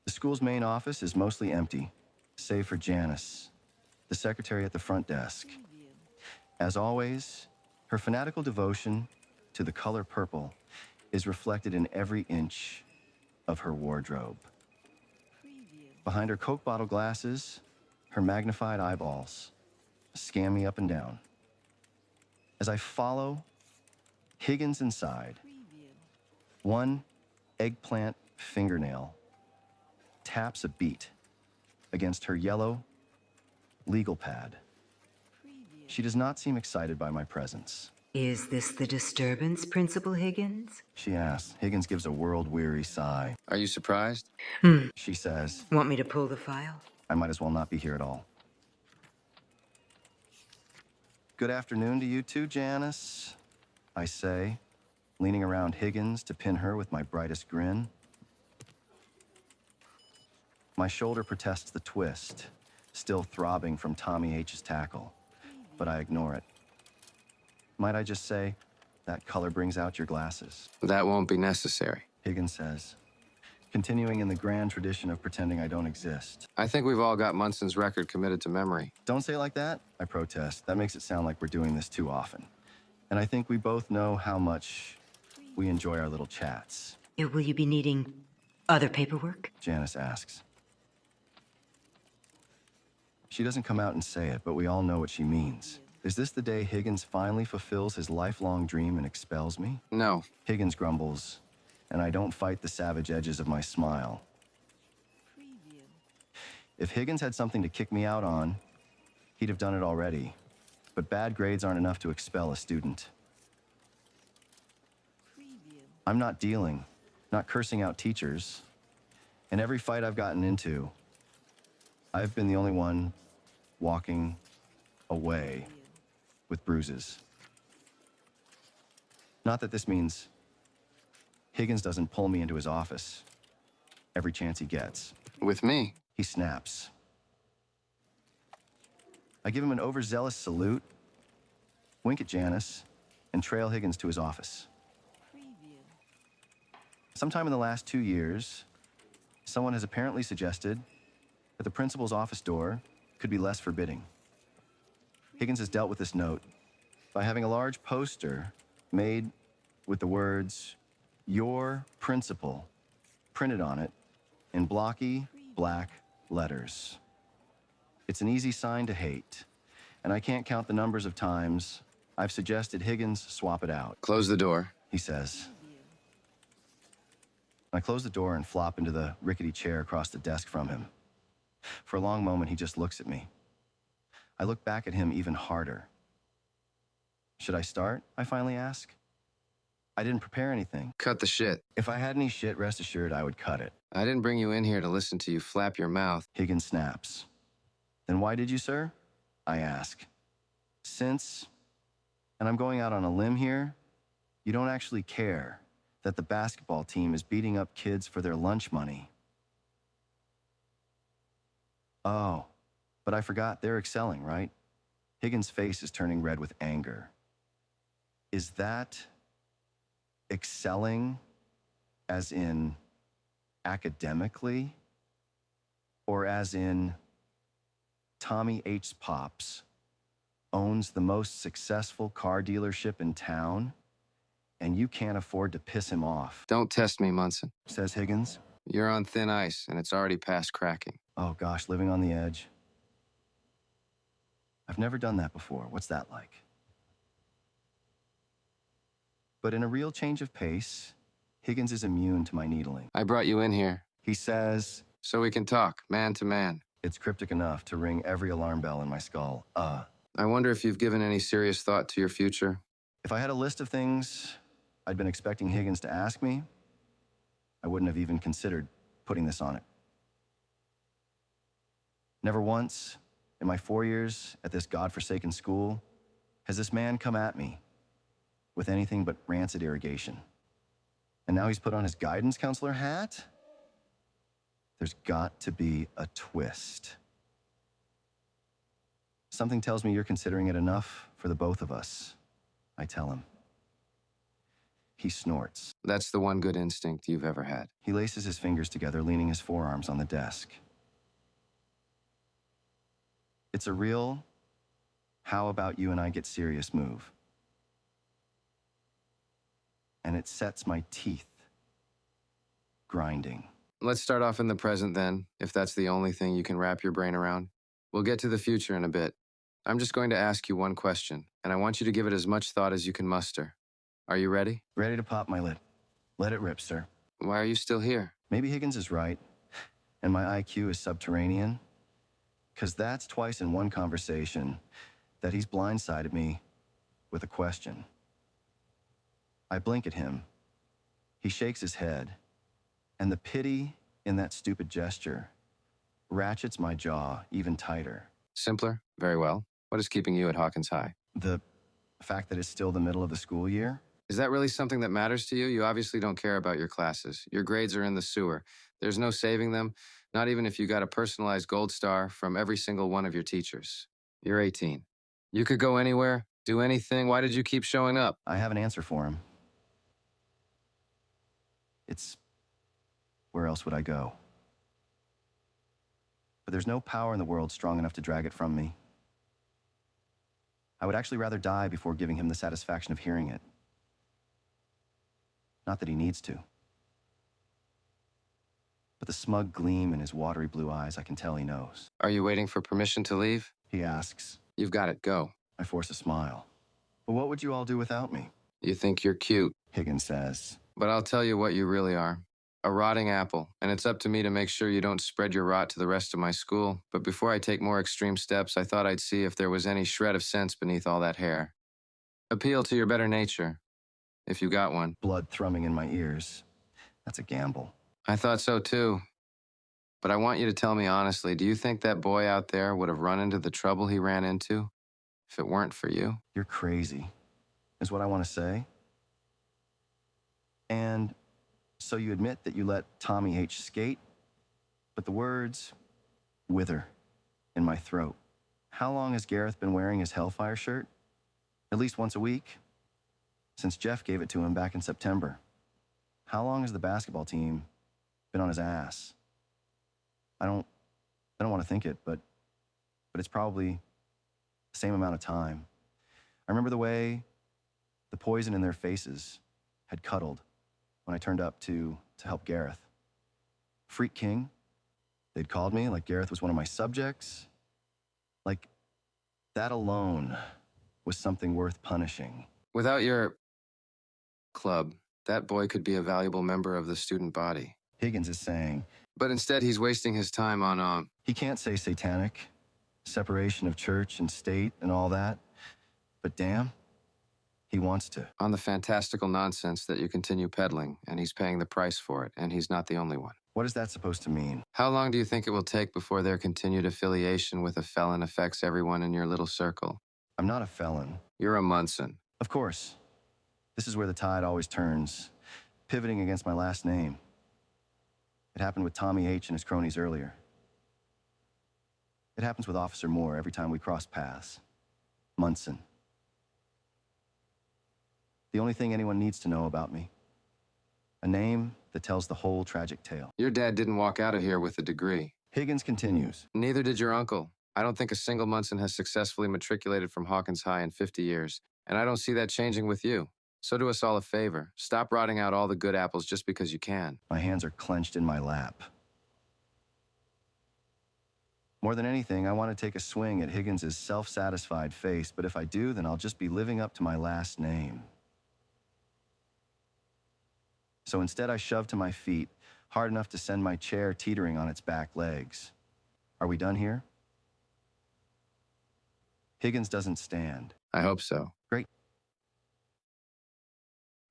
The school's main office is mostly empty, save for Janice, the secretary at the front desk. As always, her fanatical devotion to the color purple is reflected in every inch of her wardrobe. Behind her Coke bottle glasses, her magnified eyeballs scan me up and down. As I follow Higgins inside, one eggplant fingernail taps a beat against her yellow legal pad. She does not seem excited by my presence. Is this the disturbance, Principal Higgins? She asks. Higgins gives a world-weary sigh. Are you surprised? She says, Want me to pull the file? I might as well not be here at all. Good afternoon to you too, Janice, I say, leaning around Higgins to pin her with my brightest grin. My shoulder protests the twist, still throbbing from Tommy H's tackle, but I ignore it. Might I just say, that color brings out your glasses? That won't be necessary. Higgins says, continuing in the grand tradition of pretending I don't exist. I think we've all got Munson's record committed to memory. Don't say it like that, I protest. That makes it sound like we're doing this too often. And I think we both know how much we enjoy our little chats. Will you be needing other paperwork? Janice asks. She doesn't come out and say it, but we all know what she means. Is this the day Higgins finally fulfills his lifelong dream and expels me? No. Higgins grumbles, and I don't fight the savage edges of my smile. If Higgins had something to kick me out on, he'd have done it already. But bad grades aren't enough to expel a student. I'm not dealing, not cursing out teachers. In every fight I've gotten into, I've been the only one walking away with bruises. Not that this means Higgins doesn't pull me into his office every chance he gets. With me? He snaps. I give him an overzealous salute, wink at Janice, and trail Higgins to his office. Sometime in the last 2 years, someone has apparently suggested that the principal's office door could be less forbidding. Higgins has dealt with this note by having a large poster made with the words, "Your Principal," printed on it in blocky black letters. It's an easy sign to hate, and I can't count the numbers of times I've suggested Higgins swap it out. Close the door. He says. I close the door and flop into the rickety chair across the desk from him. For a long moment, he just looks at me. I look back at him even harder. Should I start? I finally ask. I didn't prepare anything. Cut the shit. If I had any shit, rest assured I would cut it. I didn't bring you in here to listen to you flap your mouth. Higgins snaps. Then why did you, sir? I ask. Since, and I'm going out on a limb here, you don't actually care that the basketball team is beating up kids for their lunch money. Oh, but I forgot, they're excelling, right? Higgins' face is turning red with anger. Is that excelling as in academically, or as in Tommy H's Pops owns the most successful car dealership in town, and you can't afford to piss him off? Don't test me, Munson. Says Higgins. You're on thin ice, and it's already past cracking. Oh gosh, living on the edge. I've never done that before. What's that like? But in a real change of pace, Higgins is immune to my needling. I brought you in here He says, so we can talk, man to man. it's cryptic enough to ring every alarm bell in my skull. I wonder if you've given any serious thought to your future. If I had a list of things I'd been expecting Higgins to ask me, I wouldn't have even considered putting this on it. Never once in my 4 years at this godforsaken school has this man come at me with anything but rancid irrigation. And now he's put on his guidance counselor hat? There's got to be a twist. Something tells me you're considering it enough for the both of us, I tell him. He snorts. That's the one good instinct you've ever had. He laces his fingers together, leaning his forearms on the desk. It's a real, how about you and I get serious move. And it sets my teeth grinding. Let's start off in the present then, if that's the only thing you can wrap your brain around. We'll get to the future in a bit. I'm just going to ask you one question, and I want you to give it as much thought as you can muster. Are you ready? Ready to pop my lid. Let it rip, sir. Why are you still here? Maybe Higgins is right, and my IQ is subterranean, because that's twice in one conversation that he's blindsided me with a question. I blink at him. He shakes his head, and the pity in that stupid gesture ratchets my jaw even tighter. Simpler? Very well. What is keeping you at Hawkins High? The fact that it's still the middle of the school year? Is that really something that matters to you? You obviously don't care about your classes. Your grades are in the sewer. There's no saving them, not even if you got a personalized gold star from every single one of your teachers. You're 18. You could go anywhere, do anything. Why did you keep showing up? I have an answer for him. It's, where else would I go? But there's no power in the world strong enough to drag it from me. I would actually rather die before giving him the satisfaction of hearing it. Not that he needs to. But the smug gleam in his watery blue eyes, I can tell he knows. Are you waiting for permission to leave? He asks. You've got it. Go. I force a smile. But what would you all do without me? You think you're cute, Higgins says. but I'll tell you what you really are. A rotting apple, and it's up to me to make sure you don't spread your rot to the rest of my school. But before I take more extreme steps, I thought I'd see if there was any shred of sense beneath all that hair. Appeal to your better nature, if you got one. Blood thrumming in my ears. That's a gamble. I thought so too. But I want you to tell me honestly, do you think that boy out there would have run into the trouble he ran into if it weren't for you? You're crazy, is what I want to say. And so you admit that you let Tommy H. skate, but the words wither in my throat. How long has Gareth been wearing his Hellfire shirt? At least once a week? Since Jeff gave it to him back in September. How long has the basketball team been on his ass? I don't want to think it, but it's probably the same amount of time. I remember the way the poison in their faces had cuddled when I turned up to help Gareth. Freak King, they'd called me like Gareth was one of my subjects. Like, that alone was something worth punishing. Without your club, that boy could be a valuable member of the student body. Higgins is saying, But instead, he's wasting his time on, he can't say satanic, separation of church and state and all that, but damn, he wants to. on the fantastical nonsense that you continue peddling, and he's paying the price for it, and he's not the only one. What is that supposed to mean? How long do you think it will take before their continued affiliation with a felon affects everyone in your little circle? I'm not a felon. You're a Munson. Of course. This is where the tide always turns, pivoting against my last name. It happened with Tommy H. and his cronies earlier. It happens with Officer Moore every time we cross paths. Munson. The only thing anyone needs to know about me. A name that tells the whole tragic tale. Your dad didn't walk out of here with a degree. Higgins continues. Neither did your uncle. I don't think a single Munson has successfully matriculated from Hawkins High in 50 years, and I don't see that changing with you. So do us all a favor. Stop rotting out all the good apples just because you can. My hands are clenched in my lap. More than anything, I want to take a swing at Higgins' self-satisfied face, but if I do, then I'll just be living up to my last name. So instead, I shove to my feet, hard enough to send my chair teetering on its back legs. Are we done here? Higgins doesn't stand. I hope so. Great.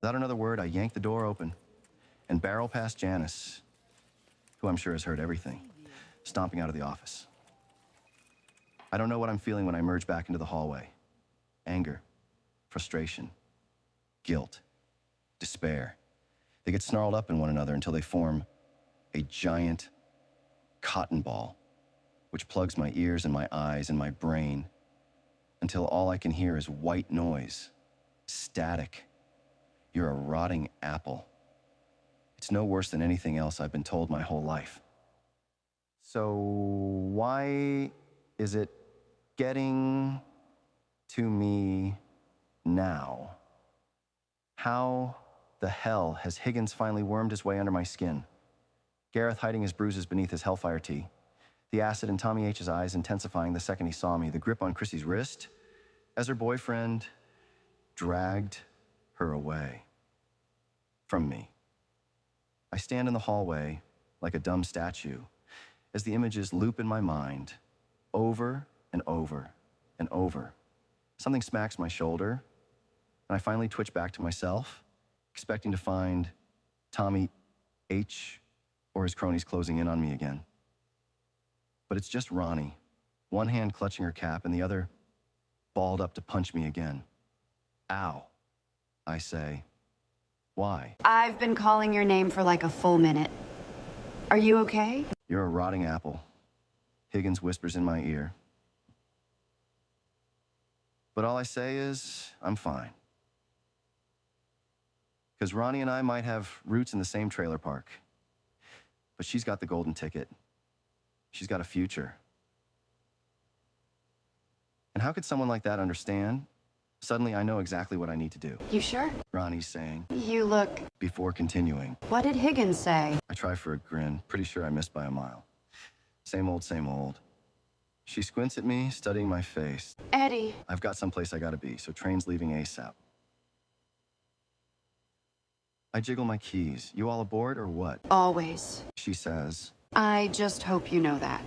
Without another word, I yank the door open and barrel past Janice, who I'm sure has heard everything, stomping out of the office. I don't know what I'm feeling when I emerge back into the hallway. Anger, frustration, guilt, despair. They get snarled up in one another until they form a giant cotton ball, which plugs my ears and my eyes and my brain until all I can hear is white noise, static, You're a rotting apple. It's no worse than anything else I've been told my whole life. So why is it getting to me now? How the hell has Higgins finally wormed his way under my skin? Gareth hiding his bruises beneath his Hellfire tee. The acid in Tommy H's eyes intensifying the second he saw me. The grip on Chrissy's wrist as her boyfriend dragged her away from me. I stand in the hallway like a dumb statue as the images loop in my mind over and over and over. Something smacks my shoulder, and I finally twitch back to myself, expecting to find Tommy H or his cronies closing in on me again. But it's just Ronnie, one hand clutching her cap and the other balled up to punch me again. Ow, I say. Why? I've been calling your name for like a full minute. Are you okay? You're a rotting apple, Higgins whispers in my ear. But all I say is, I'm fine. Because Ronnie and I might have roots in the same trailer park, but she's got the golden ticket. She's got a future. And how could someone like that understand? Suddenly, I know exactly what I need to do. You sure? Ronnie's saying, You look... before continuing. What did Higgins say? I try for a grin, pretty sure I missed by a mile. Same old, same old. She squints at me, studying my face. Eddie. I've got someplace I gotta be, so train's leaving ASAP. I jiggle my keys. You all aboard or what? Always. She says. I just hope you know that.